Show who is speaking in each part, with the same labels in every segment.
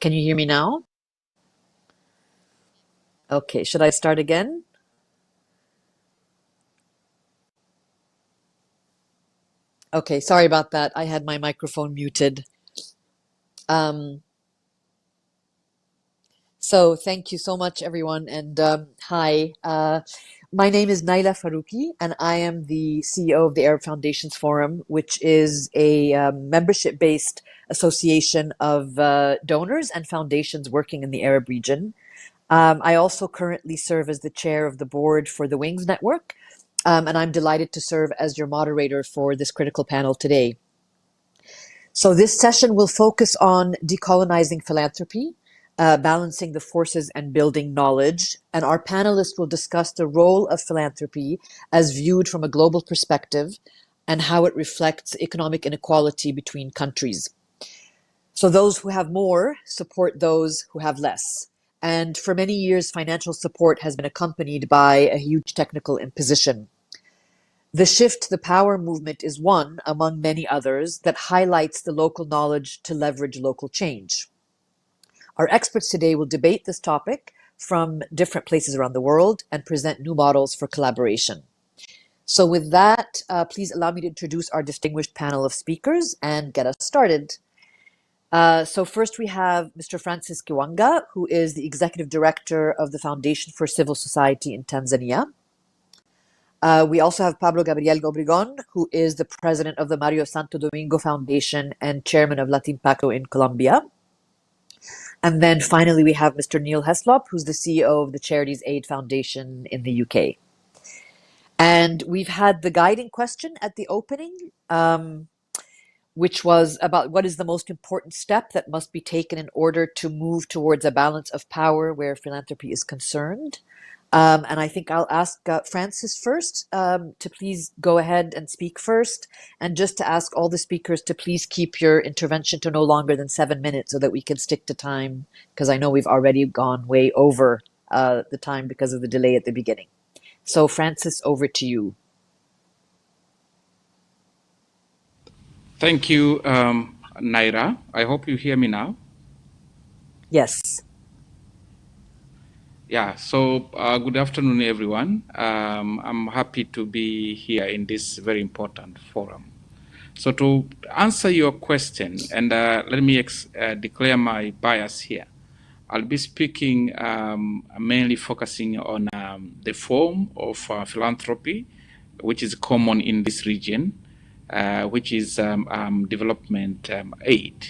Speaker 1: Can you hear me now? Okay, should I start again? Okay, sorry about that. I had my microphone muted. Um, so thank you so much, everyone, and hi. My name is Naila Farouky, and I am the CEO of the Arab Foundations Forum, which is a membership-based association of donors and foundations working in the Arab region. I also currently serve as the chair of the board for the Wings Network, and I'm delighted to serve as your moderator for this critical panel today. So this session will focus on decolonizing philanthropy, balancing the forces and building knowledge, and our panelists will discuss the role of philanthropy as viewed from a global perspective and how it reflects economic inequality between countries. So those who have more support those who have less. And for many years, financial support has been accompanied by a huge technical imposition. The shift to the power movement is one among many others that highlights the local knowledge to leverage local change. Our experts today will debate this topic from different places around the world and present new models for collaboration. So with that, please allow me to introduce our distinguished panel of speakers and get us started. So first we have Mr. Francis Kiwanga, who is the Executive Director of the Foundation for Civil Society in Tanzania. We also have Pablo Gabriel Obregón, who is the President of the Mario Santo Domingo Foundation and Chairman of Latimpacto in Colombia. And then finally we have Mr. Neil Heslop, who's the CEO of the Charities Aid Foundation in the UK. And we've had the guiding question at the opening, which was about what is the most important step that must be taken in order to move towards a balance of power where philanthropy is concerned. And I think I'll ask Francis first to please go ahead and speak first, and just to ask all the speakers to please keep your intervention to no longer than 7 minutes so that we can stick to time, because I know we've already gone way over the time because of the delay at the beginning. So Francis, over to you.
Speaker 2: Thank you, Naira. I hope you hear me now.
Speaker 1: Yes.
Speaker 2: Yeah, so good afternoon, everyone. I'm happy to be here in this very important forum. So to answer your question, and let me declare my bias here. I'll be speaking mainly focusing on the form of philanthropy, which is common in this region, which is development aid.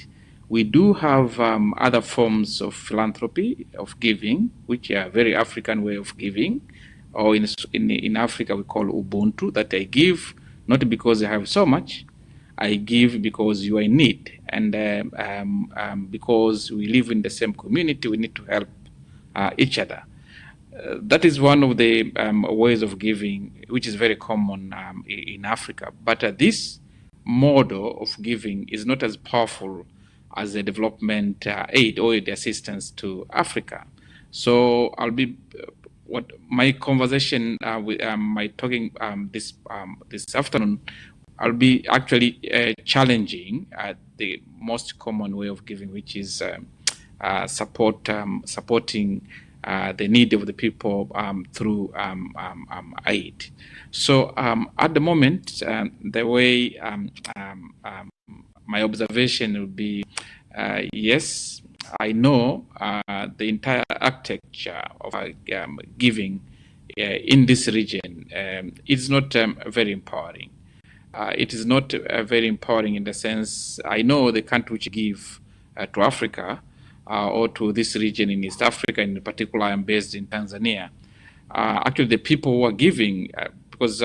Speaker 2: We do have other forms of philanthropy, of giving, which are very African way of giving, or in Africa we call Ubuntu, that I give not because I have so much, I give because you are in need, and because we live in the same community, we need to help each other. That is one of the ways of giving, which is very common in Africa. But this model of giving is not as powerful as the development aid or the assistance to Africa. So I'll be what my conversation with my talking this afternoon. I'll be actually challenging the most common way of giving, which is supporting the need of the people through aid. So at the moment, the way my observation would be, yes, I know the entire architecture of giving in this region is not very empowering. It is not very empowering in the sense, I know the country which give to Africa or to this region in East Africa, in particular, I'm based in Tanzania. Actually, the people who are giving, because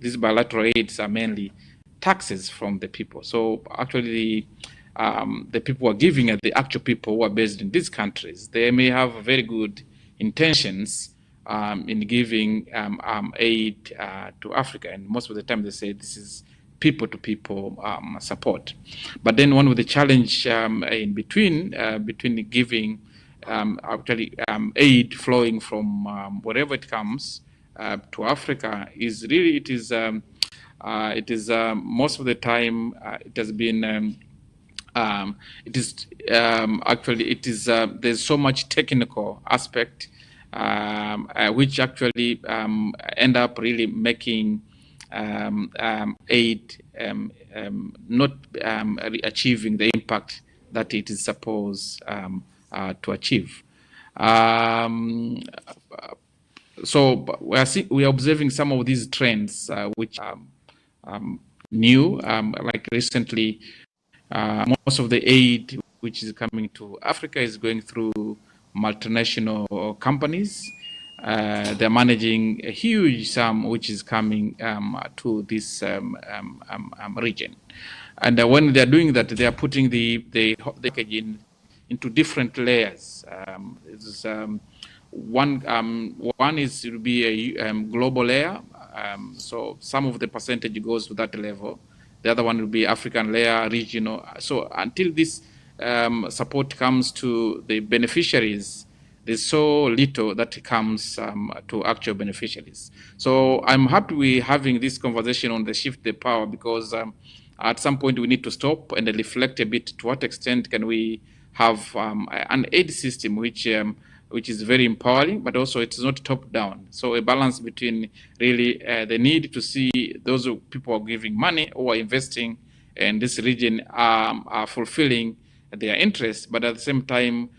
Speaker 2: these bilateral aids are mainly taxes from the people. So actually, the people who are giving are the actual people who are based in these countries. They may have very good intentions in giving aid to Africa, and most of the time they say this is people-to-people support. But then one of the challenge in between the giving actually aid flowing from wherever it comes to Africa is really it is most of the time it has been It is actually there's so much technical aspect which actually end up really making aid not achieving the impact that it is supposed to achieve. So we are observing some of these trends which new, like recently. Most of the aid which is coming to Africa is going through multinational companies. They're managing a huge sum which is coming to this region. And when they're doing that, they are putting the package into different layers. One is to be a global layer. So some of the percentage goes to that level. The other one will be African layer, regional. So until this support comes to the beneficiaries, there's so little that comes to actual beneficiaries. So I'm happy we're having this conversation on the shift the power, because at some point we need to stop and reflect a bit to what extent can we have an aid system which is very empowering, but also it's not top down. So a balance between really the need to see those people who are giving money or are investing in this region are fulfilling their interests, but at the same time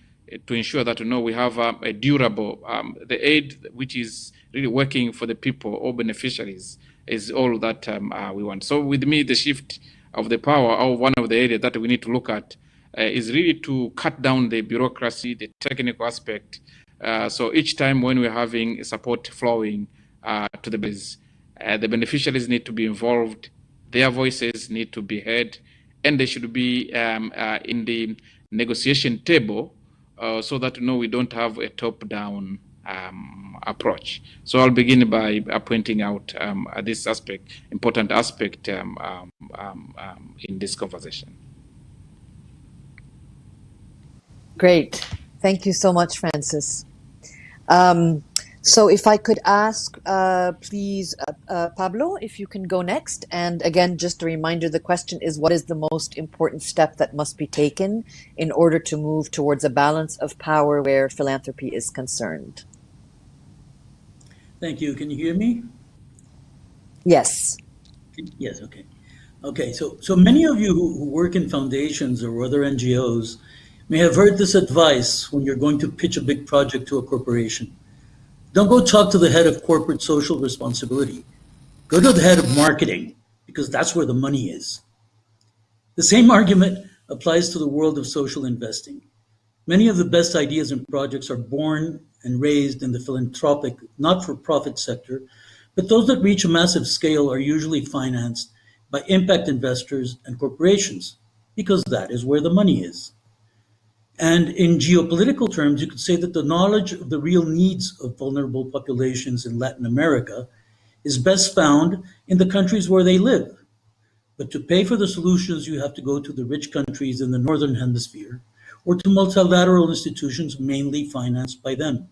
Speaker 2: to ensure that we have a durable the aid which is really working for the people or beneficiaries is all that we want. So with me, the shift of the power, or one of the areas that we need to look at is really to cut down the bureaucracy, the technical aspect. So each time when we're having support flowing to the base, the beneficiaries need to be involved, their voices need to be heard, and they should be in the negotiation table so that we don't have a top-down approach. So I'll begin by pointing out this aspect, important aspect in this conversation.
Speaker 1: Great. Thank you so much, Francis. So if I could ask, please, Pablo, if you can go next. And again, just a reminder, the question is, what is the most important step that must be taken in order to move towards a balance of power where philanthropy is concerned?
Speaker 3: Thank you. Can you hear me?
Speaker 1: Yes.
Speaker 3: Yes, okay. Okay, so many of you who work in foundations or other NGOs may have heard this advice when you're going to pitch a big project to a corporation. Don't go talk to the head of corporate social responsibility. Go to the head of marketing, because that's where the money is. The same argument applies to the world of social investing. Many of the best ideas and projects are born and raised in the philanthropic, not-for-profit sector, but those that reach a massive scale are usually financed by impact investors and corporations, because that is where the money is. And in geopolitical terms, you could say that the knowledge of the real needs of vulnerable populations in Latin America is best found in the countries where they live. But to pay for the solutions, you have to go to the rich countries in the Northern Hemisphere or to multilateral institutions mainly financed by them.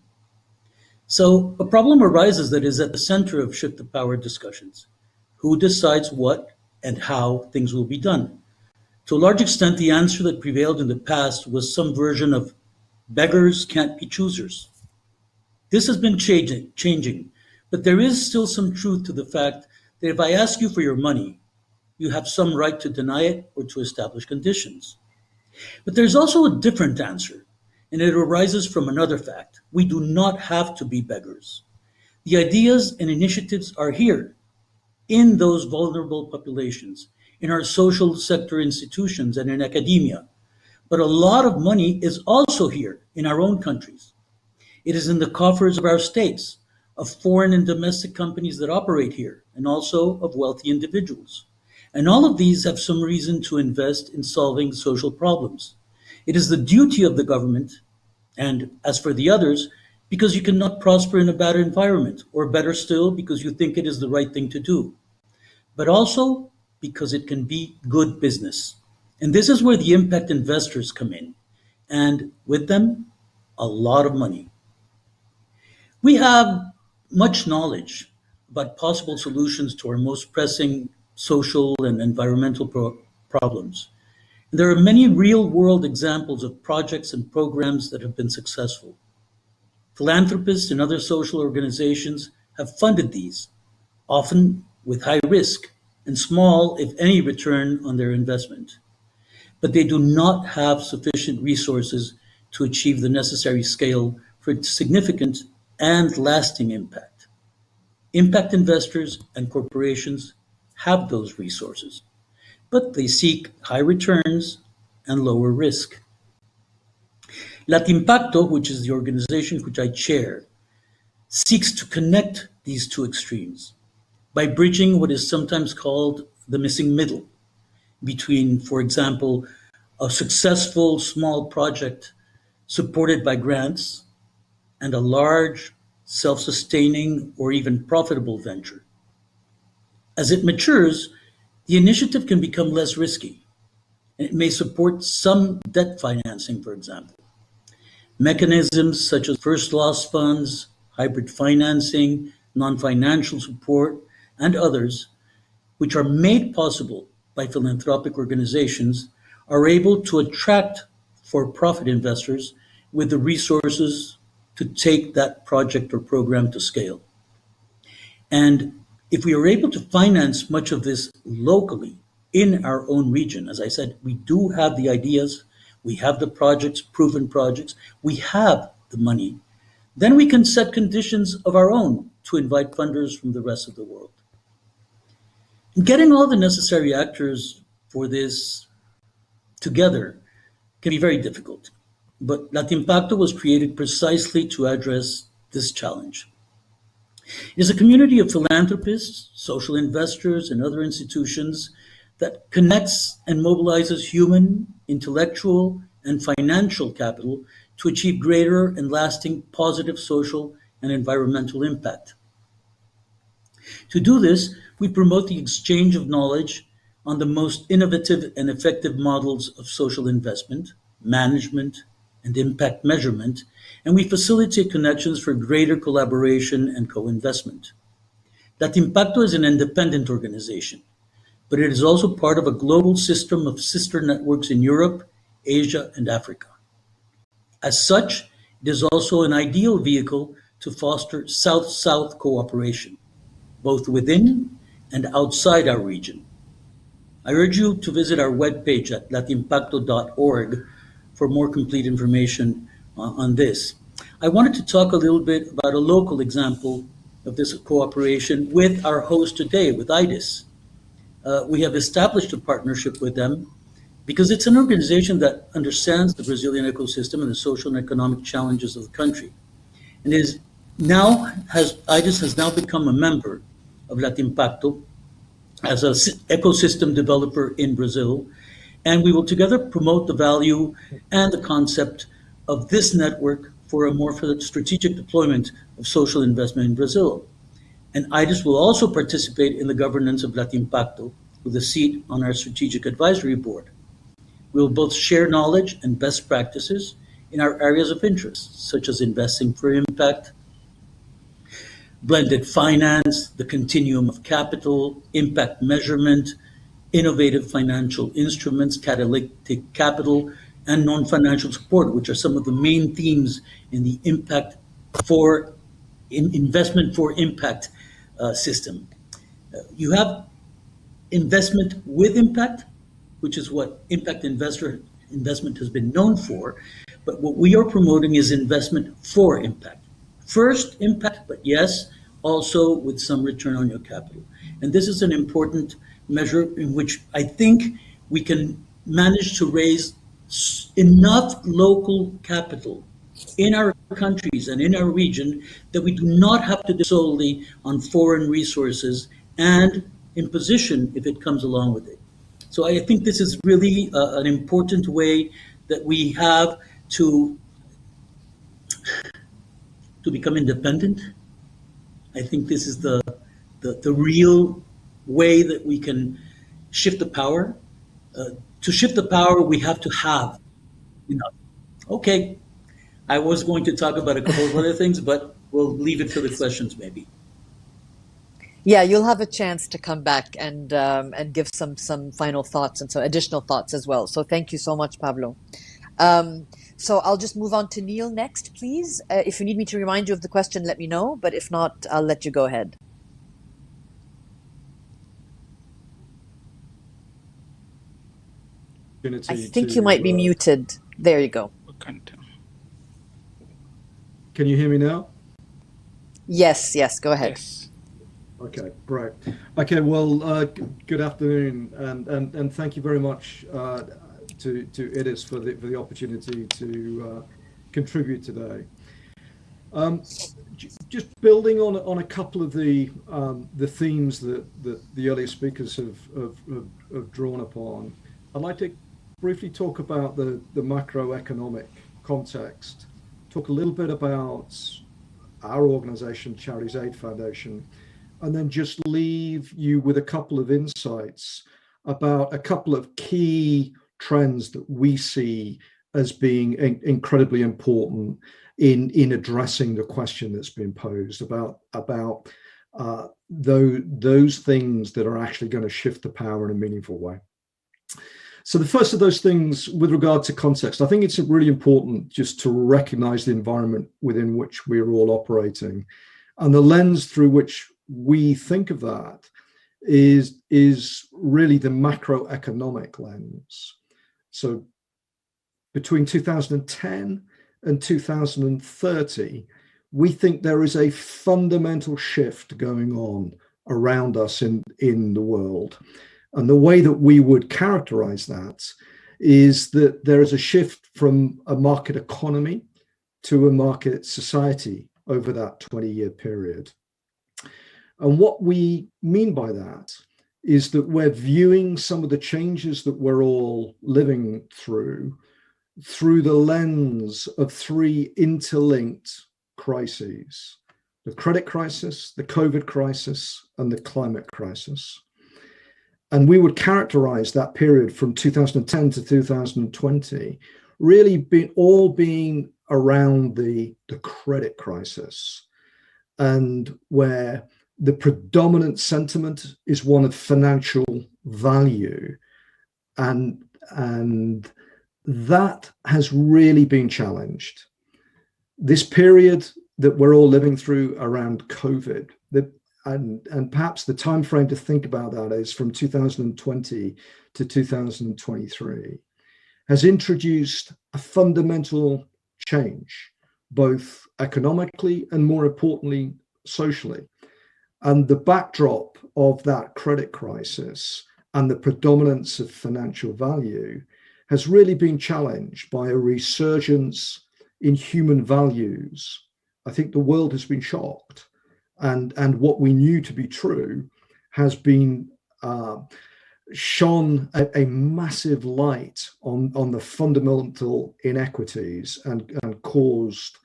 Speaker 3: So a problem arises that is at the center of shift of power discussions. Who decides what and how things will be done? To a large extent, the answer that prevailed in the past was some version of beggars can't be choosers. This has been changing, but there is still some truth to the fact that if I ask you for your money, you have some right to deny it or to establish conditions. But there's also a different answer, and it arises from another fact. We do not have to be beggars. The ideas and initiatives are here in those vulnerable populations, in our social sector institutions and in academia. But a lot of money is also here in our own countries. It is in the coffers of our states, of foreign and domestic companies that operate here, and also of wealthy individuals. And all of these have some reason to invest in solving social problems. It is the duty of the government, and as for the others, because you cannot prosper in a bad environment, or better still, because you think it is the right thing to do, but also because it can be good business. And this is where the impact investors come in, and with them, a lot of money. We have much knowledge about possible solutions to our most pressing social and environmental problems. There are many real-world examples of projects and programs that have been successful. Philanthropists and other social organizations have funded these, often with high risk and small, if any, return on their investment. But they do not have sufficient resources to achieve the necessary scale for significant and lasting impact. Impact investors and corporations have those resources, but they seek high returns and lower risk. Latimpacto, which is the organization which I chair, seeks to connect these two extremes by bridging what is sometimes called the missing middle between, for example, a successful small project supported by grants and a large, self-sustaining, or even profitable venture. As it matures, the initiative can become less risky, and it may support some debt financing, for example. Mechanisms such as first loss funds, hybrid financing, non-financial support, and others, which are made possible by philanthropic organizations, are able to attract for-profit investors with the resources to take that project or program to scale. And if we are able to finance much of this locally in our own region, as I said, we do have the ideas, we have the projects, proven projects, we have the money, then we can set conditions of our own to invite funders from the rest of the world. Getting all the necessary actors for this together can be very difficult, but Latimpacto was created precisely to address this challenge. It is a community of philanthropists, social investors, and other institutions that connects and mobilizes human, intellectual, and financial capital to achieve greater and lasting positive social and environmental impact. To do this, we promote the exchange of knowledge on the most innovative and effective models of social investment, management, and impact measurement, and we facilitate connections for greater collaboration and co-investment. Latimpacto is an independent organization, but it is also part of a global system of sister networks in Europe, Asia, and Africa. As such, it is also an ideal vehicle to foster South-South cooperation, both within and outside our region. I urge you to visit our webpage at latimpacto.org for more complete information on this. I wanted to talk a little bit about a local example of this cooperation with our host today, with IDIS. We have established a partnership with them because it's an organization that understands the Brazilian ecosystem and the social and economic challenges of the country. And IDIS has now become a member of Latimpacto as an ecosystem developer in Brazil, and we will together promote the value and the concept of this network for a more strategic deployment of social investment in Brazil. And IDIS will also participate in the governance of Latimpacto with a seat on our strategic advisory board. We will both share knowledge and best practices in our areas of interest, such as investing for impact, blended finance, the continuum of capital, impact measurement, innovative financial instruments, catalytic capital, and non-financial support, which are some of the main themes in the investment for impact system. You have investment with impact, which is what impact investment has been known for, but what we are promoting is investment for impact. First, impact, but yes, also with some return on your capital. And this is an important measure in which I think we can manage to raise enough local capital in our countries and in our region that we do not have to depend solely on foreign resources and imposition if it comes along with it. So I think this is really an important way that we have to become independent. I think this is the real way that we can shift the power. To shift the power, we have to have enough. Okay, I was going to talk about a couple of other things, but we'll leave it for the questions maybe.
Speaker 1: Yeah, you'll have a chance to come back and give some final thoughts and some additional thoughts as well. So thank you so much, Pablo. Um, so I'll just move on to Neil next, please. If you need me to remind you of the question, let me know. But if not, I'll let you go ahead. I think you might be muted. There you go.
Speaker 4: Can you hear me now?
Speaker 1: Yes, yes, go ahead.
Speaker 2: Yes.
Speaker 4: Okay, great. Okay, well, good afternoon, and thank you very much to IDIS for the opportunity to contribute today. Just building on a couple of the themes that the earlier speakers have drawn upon, I'd like to briefly talk about the macroeconomic context, talk a little bit about our organization, Charities Aid Foundation, and then just leave you with a couple of insights about a couple of key trends that we see as being incredibly important in addressing the question that's been posed about those things that are actually going to shift the power in a meaningful way. So the first of those things with regard to context, I think it's really important just to recognize the environment within which we're all operating. And the lens through which we think of that is really the macroeconomic lens. So between 2010 and 2030, we think there is a fundamental shift going on around us in the world. And the way that we would characterize that is that there is a shift from a market economy to a market society over that 20-year period. And what we mean by that is that we're viewing some of the changes that we're all living through the lens of three interlinked crises: the credit crisis, the COVID crisis, and the climate crisis. And we would characterize that period from 2010 to 2020 really being around the credit crisis, and where the predominant sentiment is one of financial value, and that has really been challenged. This period that we're all living through around COVID, and perhaps the time frame to think about that is from 2020 to 2023, has introduced a fundamental change, both economically and, more importantly, socially. And the backdrop of that credit crisis and the predominance of financial value has really been challenged by a resurgence in human values. I think the world has been shocked. And what we knew to be true has been shone a massive light on the fundamental inequities and caused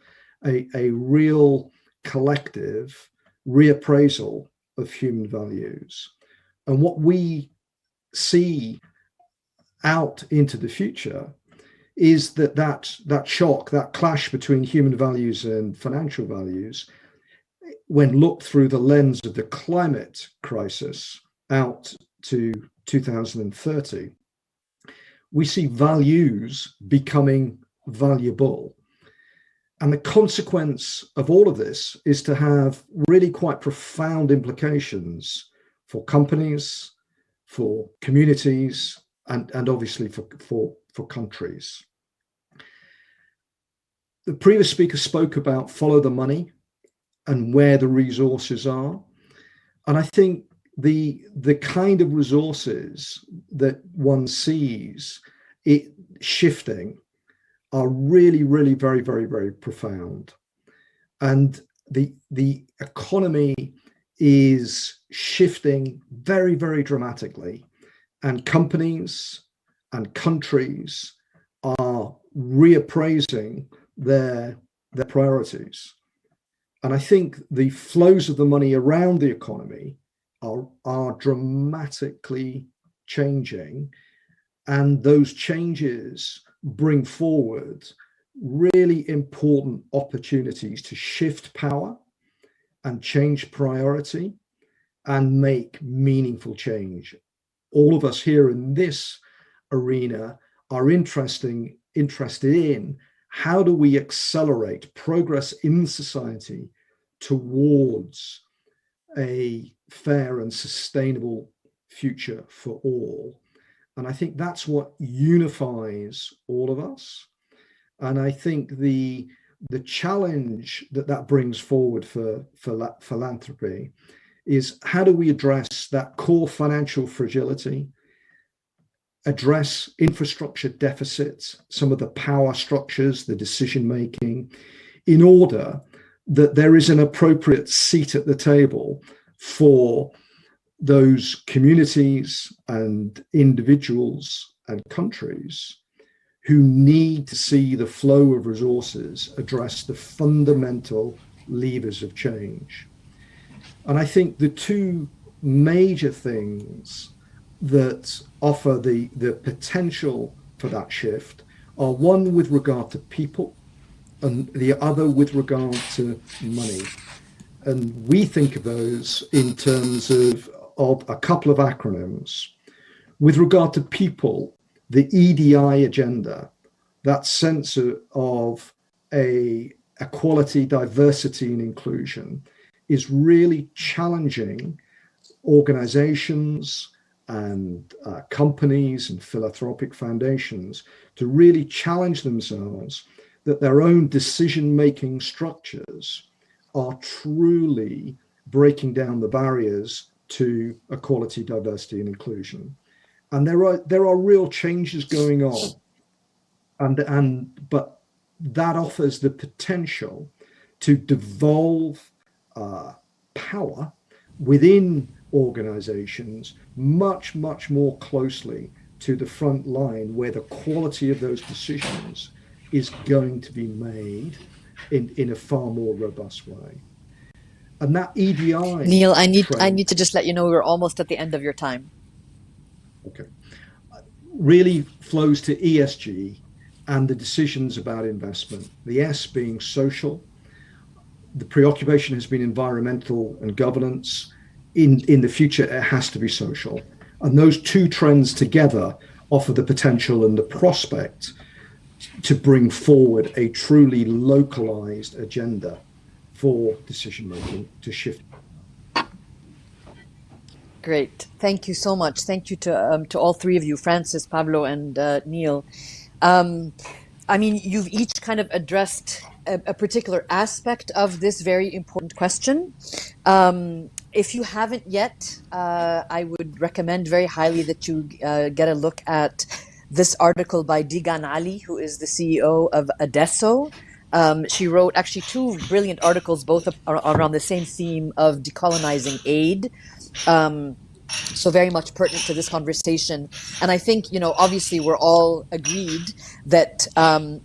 Speaker 4: a real collective reappraisal of human values. And what we see out into the future is that shock, that clash between human values and financial values, when looked through the lens of the climate crisis out to 2030, we see values becoming valuable. And the consequence of all of this is to have really quite profound implications for companies, for communities, and obviously for countries. The previous speaker spoke about follow the money and where the resources are. And I think the kind of resources that one sees it shifting are really, really very, very, very profound. And the economy is shifting very, very dramatically. And companies and countries are reappraising their priorities. And I think the flows of the money around the economy are dramatically changing. And those changes bring forward really important opportunities to shift power and change priority and make meaningful change. All of us here in this arena are interested in how do we accelerate progress in society towards a fair and sustainable future for all. And I think that's what unifies all of us. And I think the challenge that brings forward for philanthropy is how do we address that core financial fragility, address infrastructure deficits, some of the power structures, the decision making, in order that there is an appropriate seat at the table for those communities and individuals and countries who need to see the flow of resources address the fundamental levers of change. And I think the two major things that offer the potential for that shift are one with regard to people and the other with regard to money. And we think of those in terms of a couple of acronyms. With regard to people, the EDI agenda, that sense of equality, diversity, and inclusion, is really challenging organizations and companies and philanthropic foundations to really challenge themselves that their own decision-making structures are truly breaking down the barriers to equality, diversity, and inclusion. And there are real changes going on, but that offers the potential to devolve power within organizations much more closely to the front line, where the quality of those decisions is going to be made in a far more robust way. And that EDI
Speaker 1: Neil, I need to just let you know we're almost at the end of your time.
Speaker 4: Okay. Really flows to ESG and the decisions about investment. The S being social. The preoccupation has been environmental and governance. In the future, it has to be social. And those two trends together offer the potential and the prospect to bring forward a truly localized agenda for decision making to shift.
Speaker 1: Great. Thank you so much. Thank you to all three of you, Francis, Pablo, and Neil. I mean, you've each kind of addressed a particular aspect of this very important question. If you haven't yet, I would recommend very highly that you get a look at this article by Digan Ali, who is the CEO of Adesso. She wrote actually two brilliant articles, both around the same theme of decolonizing aid. So very much pertinent to this conversation. And I think, obviously we're all agreed that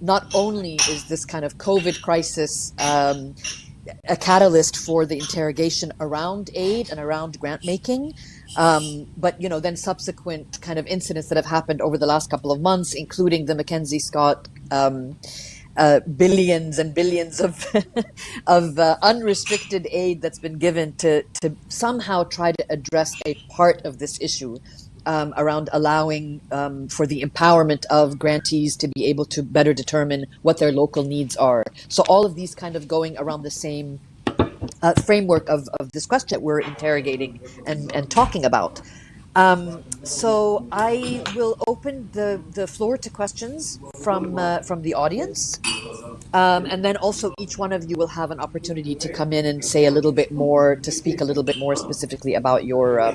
Speaker 1: not only is this kind of COVID crisis a catalyst for the interrogation around aid and around grant making, but, then subsequent kind of incidents that have happened over the last couple of months, including the Mackenzie Scott billions and billions of unrestricted aid that's been given to somehow try to address a part of this issue around allowing for the empowerment of grantees to be able to better determine what their local needs are. So all of these kind of going around the same framework of this question that we're interrogating and talking about. So I will open the floor to questions from the audience, and then also each one of you will have an opportunity to come in and say a little bit more, to speak a little bit more specifically about your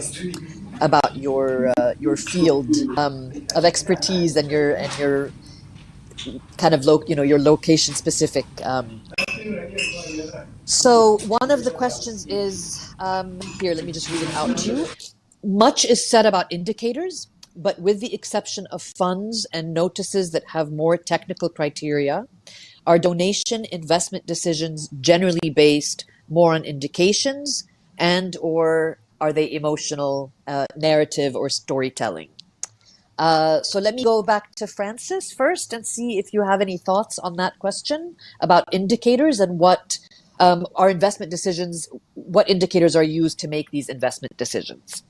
Speaker 1: field of expertise and your kind of your location specific. So one of the questions is here. Let me just read it out to you. Much is said about indicators, but with the exception of funds and notices that have more technical criteria, are donation investment decisions generally based more on indications, and or are they emotional narrative or storytelling? So let me go back to Francis first and see if you have any thoughts on that question about indicators and what are investment decisions what indicators are used to make these investment decisions?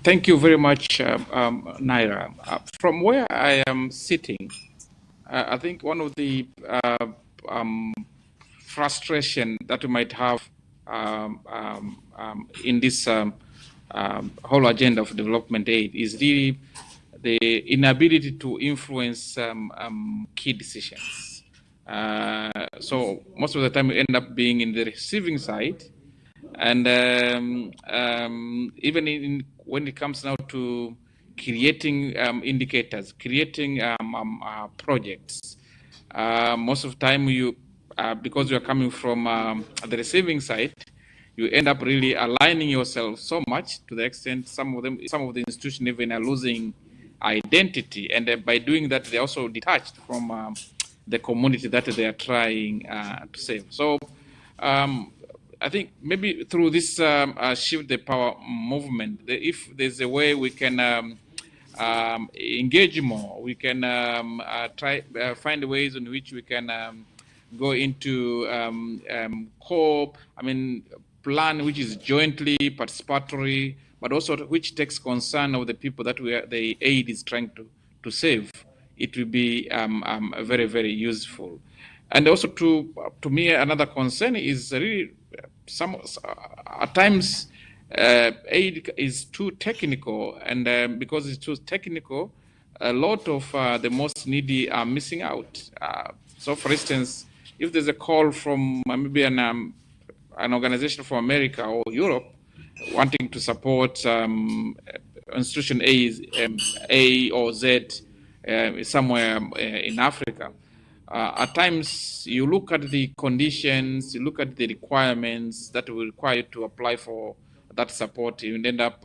Speaker 2: Thank you very much, Naira. From where I am sitting, I think one of the frustration that we might have in this whole agenda of development aid is really the inability to influence key decisions. So most of the time we end up being in the receiving side, and even when it comes now to creating indicators, creating projects, most of the time you, because you are coming from the receiving side, you end up really aligning yourself so much to the extent some of the institutions even are losing identity, and by doing that they're also detached from the community that they are trying to save. So I think maybe through this Shift the Power movement, if there's a way we can engage more, we can try find ways in which we can go into plan which is jointly participatory, but also which takes concern of the people that the aid is trying to save. It will be very, very useful. And also to me, another concern is really at times aid is too technical, and because it's too technical, a lot of the most needy are missing out. So for instance, if there's a call from maybe an organization from America or Europe wanting to support institution A or Z somewhere in Africa, at times you look at the conditions, you look at the requirements that will require you to apply for that support, you end up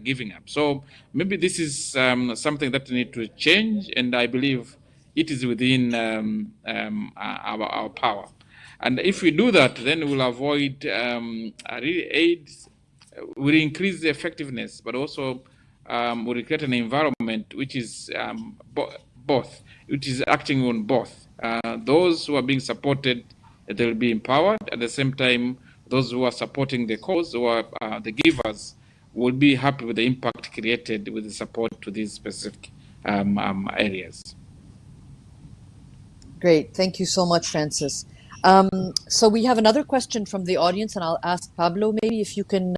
Speaker 2: giving up. So maybe this is something that needs to change, and I believe it is within our power. And if we do that, then we'll avoid really aid, will increase the effectiveness, but also will create an environment which is both, which is acting on both. Those who are being supported, they will be empowered. At the same time, those who are supporting the cause, who are the givers, will be happy with the impact created with the support to these specific areas.
Speaker 1: Great. Thank you so much, Francis. So we have another question from the audience, and I'll ask Pablo maybe if you can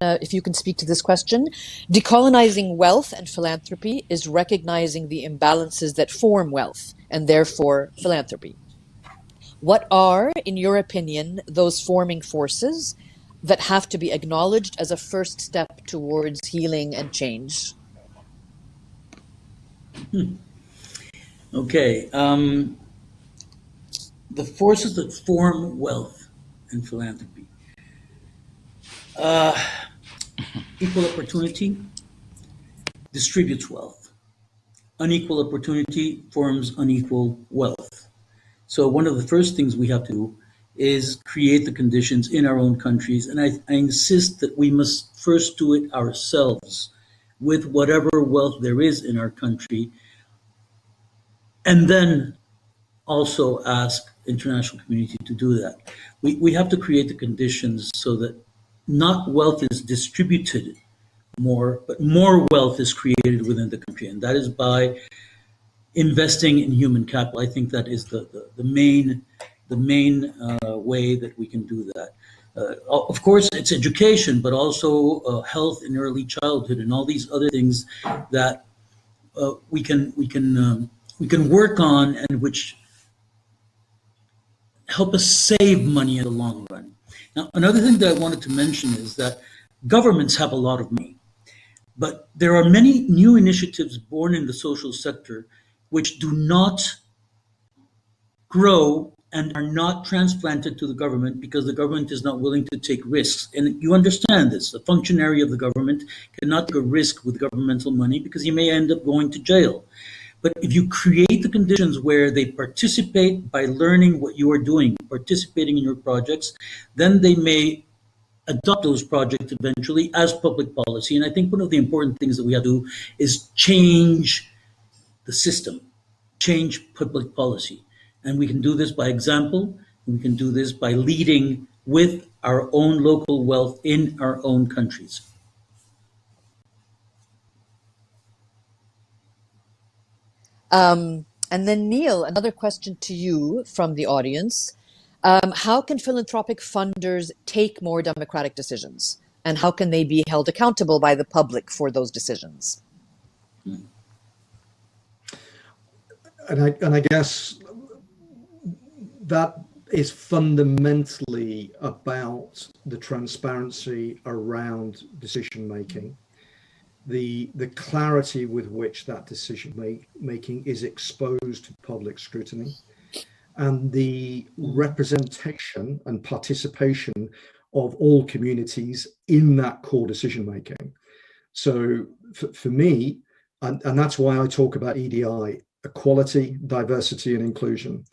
Speaker 1: speak to this question. Decolonizing wealth and philanthropy is recognizing the imbalances that form wealth and therefore philanthropy. What are, in your opinion, those forming forces that have to be acknowledged as a first step towards healing and change?
Speaker 3: Okay. The forces that form wealth and philanthropy. Equal opportunity distributes wealth. Unequal opportunity forms unequal wealth. So one of the first things we have to do is create the conditions in our own countries. And I insist that we must first do it ourselves with whatever wealth there is in our country, and then also ask international community to do that. We have to create the conditions so that not wealth is distributed more, but more wealth is created within the country. And that is by investing in human capital. I think that is the main way that we can do that. Of course, it's education, but also health in early childhood and all these other things that we can work on, and which help us save money in the long run. Now, another thing that I wanted to mention is that governments have a lot of money, but there are many new initiatives born in the social sector which do not grow and are not transplanted to the government because the government is not willing to take risks. And you understand this. The functionary of the government cannot take a risk with governmental money because he may end up going to jail. But if you create the conditions where they participate by learning what you are doing, participating in your projects, then they may adopt those projects eventually as public policy. And I think one of the important things that we have to do is change the system, change public policy. And we can do this by example, We can do this by leading with our own local wealth in our own countries.
Speaker 1: And then Neil, another question to you from the audience. How can philanthropic funders take more democratic decisions? And how can they be held accountable by the public for those decisions?
Speaker 4: And I guess that is fundamentally about the transparency around decision making, the clarity with which that decision making is exposed to public scrutiny, and the representation and participation of all communities in that core decision making. So for me, and that's why I talk about EDI, equality, diversity, and inclusion.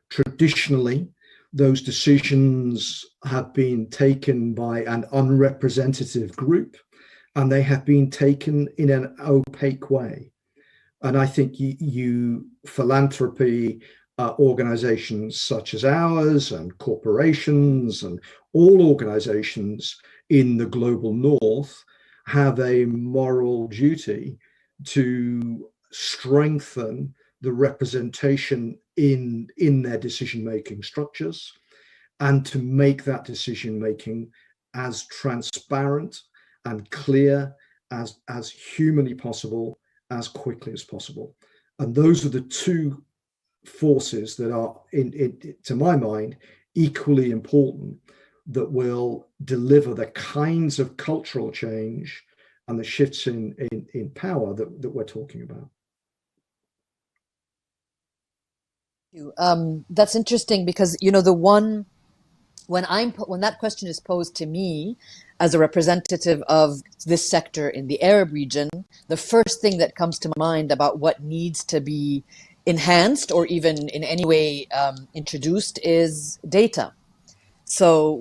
Speaker 4: Traditionally, those decisions have been taken by an unrepresentative group, and they have been taken in an opaque way. And I think you philanthropy organizations such as ours and corporations and all organizations in the global north have a moral duty to strengthen the representation in their decision-making structures, and to make that decision-making as transparent and clear as humanly possible, as quickly as possible. And those are the two forces that are, to my mind, equally important, that will deliver the kinds of cultural change and the shifts in power that we're talking about.
Speaker 1: That's interesting because, when that question is posed to me as a representative of this sector in the Arab region, the first thing that comes to mind about what needs to be enhanced or even in any way introduced is data. So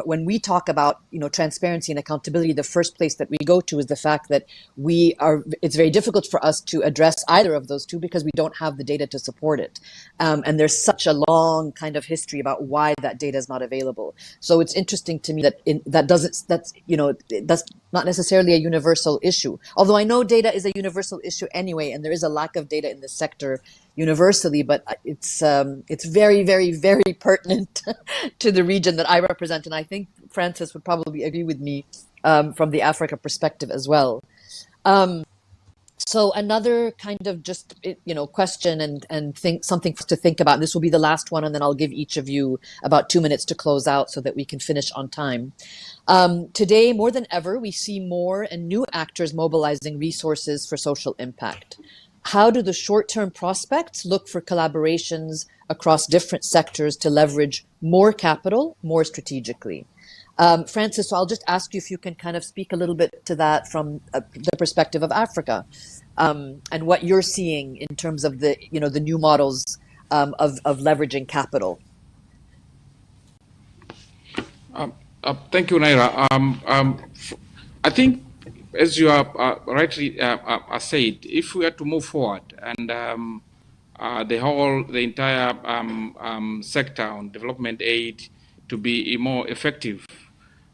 Speaker 1: when we talk about, transparency and accountability, the first place that we go to is the fact that it's very difficult for us to address either of those two because we don't have the data to support it. And there's such a long kind of history about why that data is not available. So it's interesting to me that that's not necessarily a universal issue. Although I know data is a universal issue anyway, and there is a lack of data in this sector universally, but it's very, very, very pertinent to the region that I represent, and I think Francis would probably agree with me from the Africa perspective as well. So another kind of just question and something to think about. This will be the last one, and then I'll give each of you about 2 minutes to close out so that we can finish on time. Today, more than ever, we see more and new actors mobilizing resources for social impact. How do the short-term prospects look for collaborations across different sectors to leverage more capital more strategically? Francis, so I'll just ask you if you can kind of speak a little bit to that from the perspective of Africa, and what you're seeing in terms of the new models of leveraging capital.
Speaker 2: Thank you, Naila. I think, as you are rightly said, if we are to move forward and the entire sector on development aid to be more effective,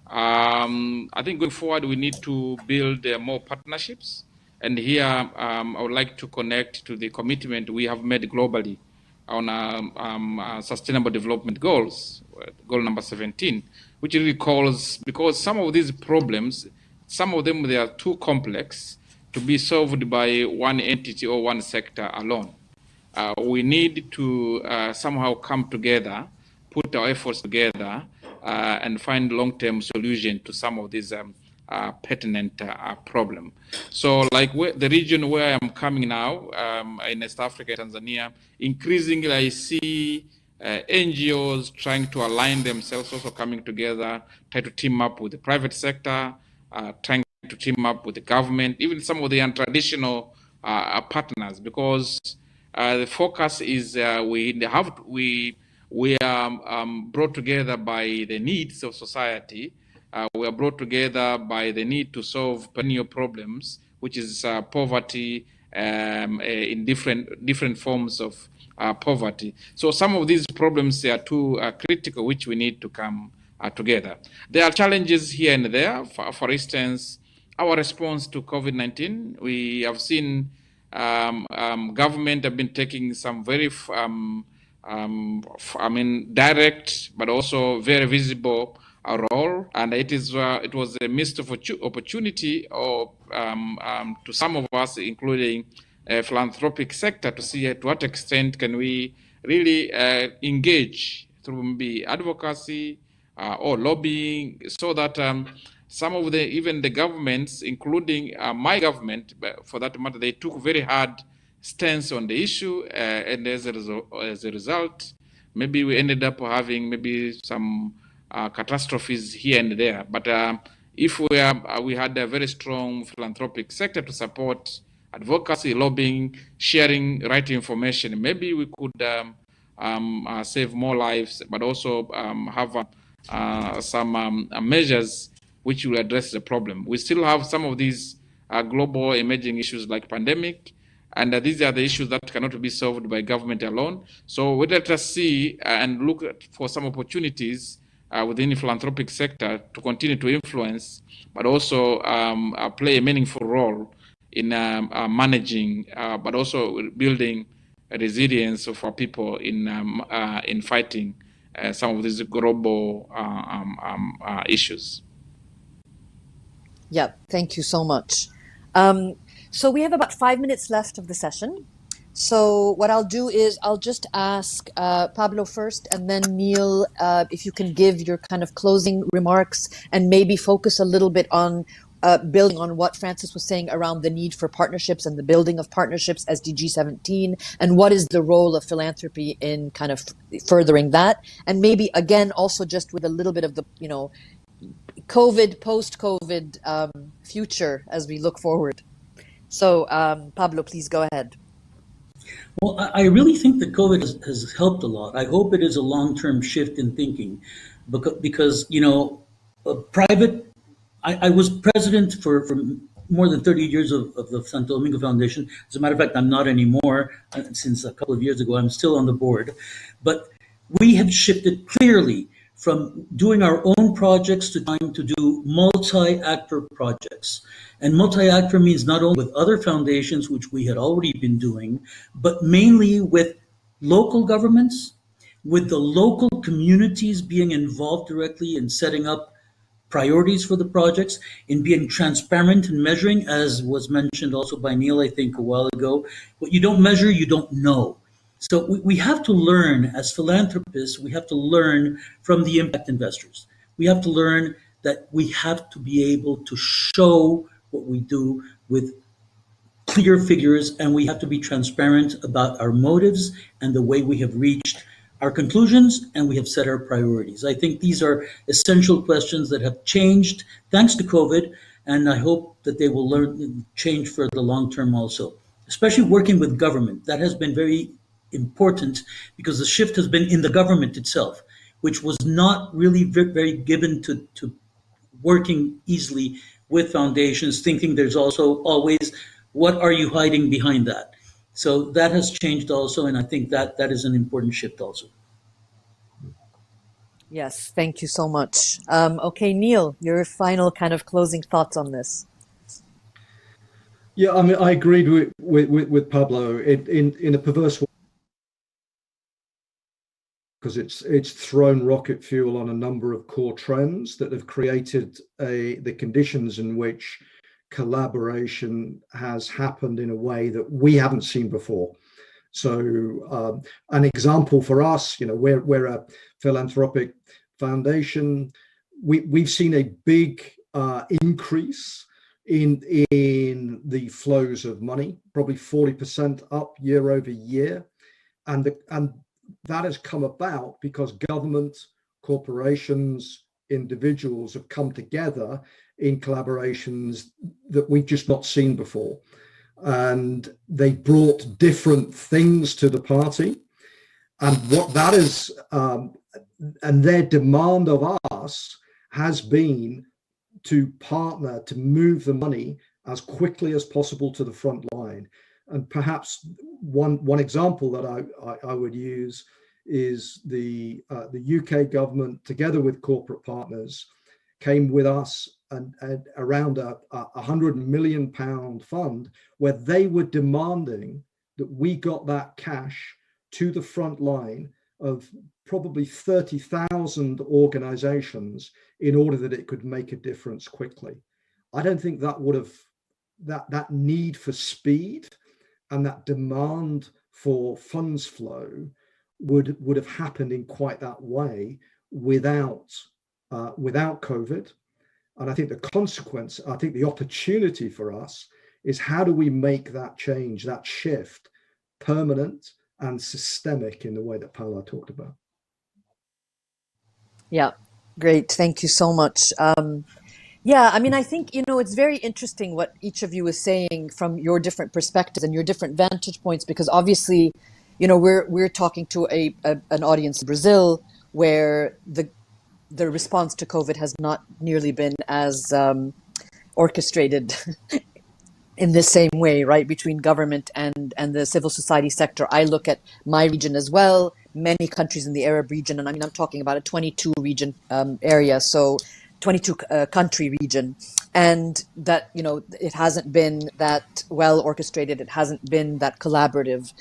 Speaker 2: I think going forward we need to build more partnerships. And here I would like to connect to the commitment we have made globally on sustainable development goals, goal number 17, which really calls, because some of these problems, some of them, they are too complex to be solved by one entity or one sector alone. We need to somehow come together, put our efforts together, and find long-term solution to some of these pertinent problem. So like the region where I'm coming now, in East Africa, Tanzania, increasingly I see NGOs trying to align themselves, also coming together, try to team up with the private sector, trying to team up with the government, even some of the untraditional partners, because the focus is we are brought together by the needs of society. We are brought together by the need to solve perennial problems, which is poverty in different forms of poverty. So some of these problems are too critical, which we need to come together. There are challenges here and there. For instance, our response to COVID-19, we have seen government have been taking some very, direct but also very visible role, and it was a missed opportunity to some of us, including philanthropic sector, to see to what extent can we really engage through maybe advocacy or lobbying, so that some of even the governments, including my government, for that matter, they took very hard stance on the issue, and as a result, maybe we ended up having maybe some catastrophes here and there. But if we had a very strong philanthropic sector to support advocacy, lobbying, sharing right information, maybe we could save more lives, but also have some measures which will address the problem. We still have some of these global emerging issues like pandemic, and these are the issues that cannot be solved by government alone. So we let us see and look for some opportunities within the philanthropic sector to continue to influence, but also play a meaningful role in managing, but also building resilience for people in fighting some of these global issues.
Speaker 1: Yeah, thank you so much. So we have about 5 minutes left of the session. So what I'll do is I'll just ask Pablo first, and then Neil, if you can give your kind of closing remarks and maybe focus a little bit on building on what Francis was saying around the need for partnerships and the building of partnerships, SDG 17, and what is the role of philanthropy in kind of furthering that. And maybe, again, also just with a little bit of the, COVID, post-COVID future as we look forward. So, Pablo, please go ahead.
Speaker 3: Well, I really think that COVID has helped a lot. I hope it is a long-term shift in thinking, because I was president for more than 30 years of the Santo Domingo Foundation. As a matter of fact, I'm not anymore. Since a couple of years ago, I'm still on the board. But we have shifted clearly from doing our own projects to trying to do multi-actor projects. And multi-actor means not only with other foundations, which we had already been doing, but mainly with local governments, with the local communities being involved directly in setting up priorities for the projects, in being transparent and measuring, as was mentioned also by Neil, I think, a while ago. What you don't measure, you don't know. So we have to learn, as philanthropists, we have to learn from the impact investors. We have to learn that we have to be able to show what we do with clear figures, and we have to be transparent about our motives and the way we have reached our conclusions, and we have set our priorities. I think these are essential questions that have changed thanks to COVID, and I hope that they will change for the long term also, especially working with government. That has been very important, because the shift has been in the government itself, which was not really very given to working easily with foundations, thinking there's also always, what are you hiding behind that? So that has changed also, and I think that is an important shift also.
Speaker 1: Yes, thank you so much. Okay, Neil, your final kind of closing thoughts on this.
Speaker 4: Yeah, I mean, I agreed with Pablo in a perverse way, because it's thrown rocket fuel on a number of core trends that have created the conditions in which collaboration has happened in a way that we haven't seen before. So an example for us, we're a philanthropic foundation. We've seen a big increase in the flows of money, probably 40% up year over year, and that has come about because government, corporations, individuals have come together in collaborations that we've just not seen before. And they brought different things to the party. And what that is, and their demand of us has been to partner, to move the money as quickly as possible to the front line. And perhaps one example that I would use is the UK government, together with corporate partners, came with us and around a £100 million fund where they were demanding that we got that cash to the front line of probably 30,000 organizations in order that it could make a difference quickly. I don't think that would have, that need for speed and that demand for funds flow would have happened in quite that way without COVID. And I think the consequence, I think the opportunity for us is how do we make that change, that shift, permanent and systemic in the way that Pablo talked about.
Speaker 1: Yeah, great. Thank you so much. Yeah, I mean, I think, it's very interesting what each of you is saying from your different perspectives and your different vantage points, because obviously, we're talking to an audience in Brazil where the response to COVID has not nearly been as orchestrated in the same way, right, between government and the civil society sector. I look at my region as well, many countries in the Arab region, and I mean, I'm talking about a 22 region area, so 22 country region, and that, it hasn't been that well orchestrated, it hasn't been that collaborative.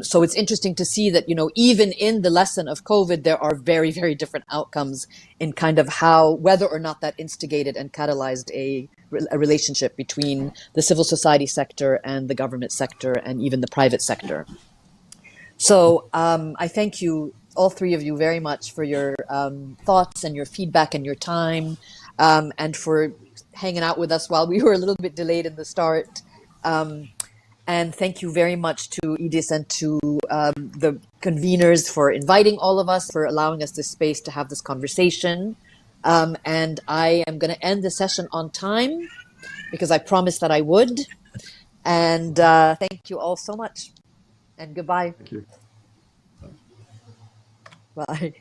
Speaker 1: So it's interesting to see that, even in the lesson of COVID, there are very, very different outcomes in kind of whether or not that instigated and catalyzed a relationship between the civil society sector and the government sector and even the private sector. So I thank you, all three of you, very much for your thoughts and your feedback and your time, and for hanging out with us while we were a little bit delayed in the start. And thank you very much to IDIS and to the conveners for inviting all of us, for allowing us this space to have this conversation. And I am going to end the session on time because I promised that I would. And thank you all so much. And goodbye.
Speaker 4: Thank you.
Speaker 1: Bye.